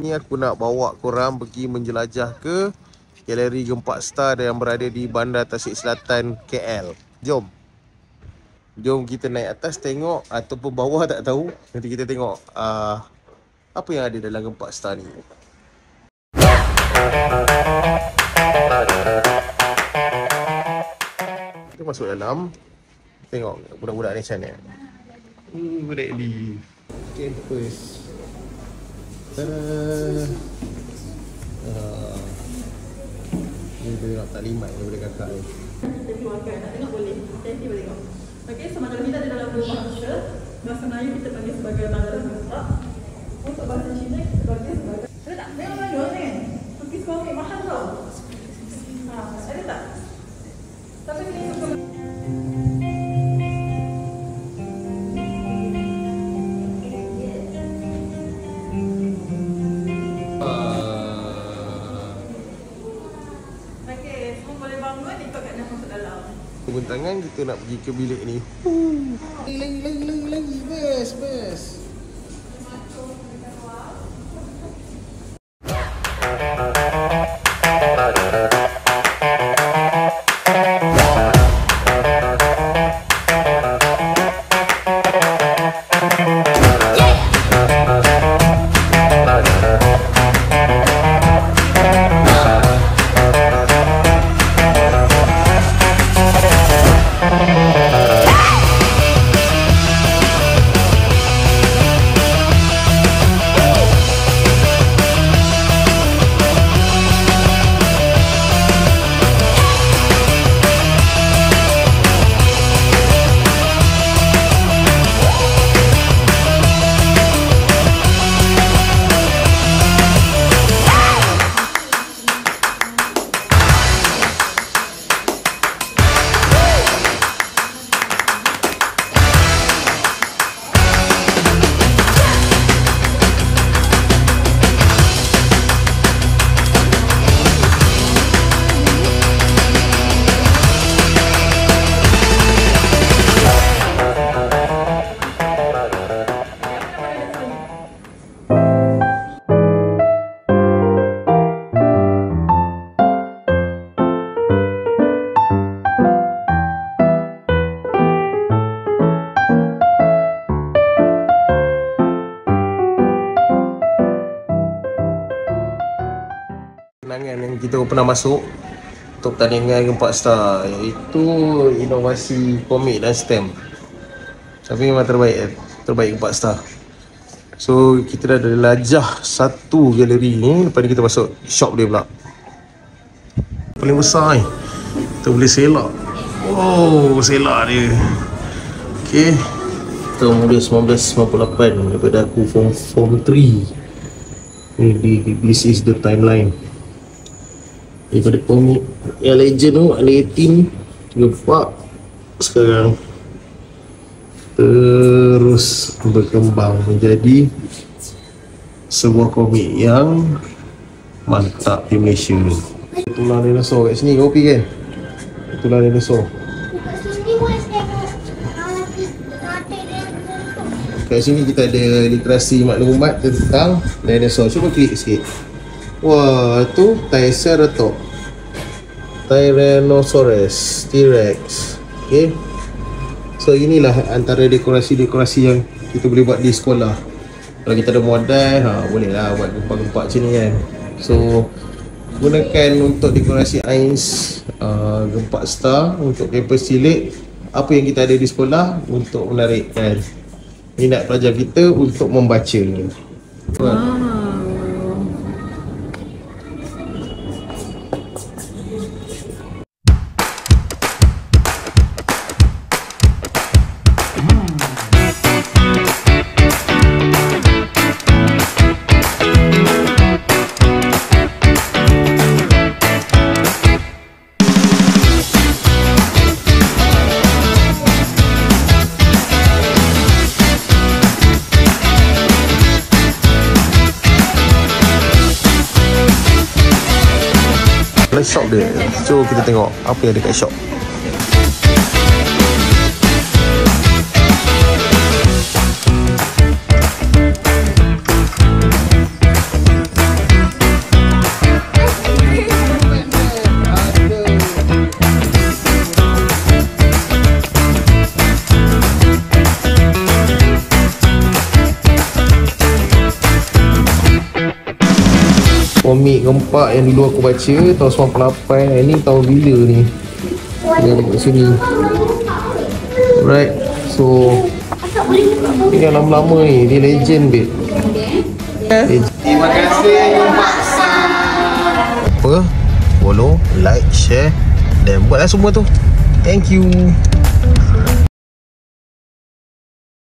Ni aku nak bawa korang pergi menjelajah ke Galeri Gempak Star yang berada di Bandar Tasik Selatan, KL. Jom. Jom kita naik atas tengok, ataupun bawah tak tahu. Nanti kita tengok apa yang ada dalam Gempak Star ni. Kita masuk dalam. Tengok budak-budak ni macam mana. Budak di campus. Tada. Ni dia nak taklimat daripada kakak ni. Jadi wakil nak tengok boleh. Nanti boleh tengok. Okey, so macam kita ada dalam dua bahasa. Bahasa Melayu kita panggil sebagai bandar gempak. Untuk bahasa Cina kita panggil sebagai. Ada tak? Tengok Melayu kan? Cookies coffee mahal tau. Ada tak? Tapi ni untuk tangan kita nak pergi ke bilik ni. Lagi best. Kenangan yang kita pernah masuk untuk pertandingan Gempak Star, iaitu inovasi komik dan stamp. Tapi memang terbaik Gempak Star. So kita dah ada lajah satu galeri ni. Lepas ni kita masuk shop dia pula. Paling besar ni kita boleh selak. Oh, selak dia. Okay, tahun 1998 daripada aku form 3. This is the timeline daripada komik yang legend tu, ada 18 Gempak, sekarang terus berkembang menjadi sebuah komik yang mantap di Malaysia. Tulang dinosaur kat sini, kopi kan? Tulang dinosaur. Kat sini kita ada literasi maklumat tentang dinosaur. Cuba klik sikit. Wah, tu Tyrannosaurus T-Rex. Okay, so inilah antara dekorasi-dekorasi yang kita boleh buat di sekolah. Kalau kita ada modal, boleh lah buat gempak-gempak macam ni kan. So gunakan untuk dekorasi Ains Gempak Star untuk kampus cilik. Apa yang kita ada di sekolah untuk menarikkan minat pelajar kita untuk membaca. Shop dia. So kita tengok apa yang ada kat shop. komik gempak yang dulu aku baca tahun 98. Ni tahun bila ni? Dia ada kat sini. Alright. So ni dah lama-lama ni. Dia legend babe. Terima kasih Paksa. Apa? Follow, like, share dan buatlah semua tu. Thank you.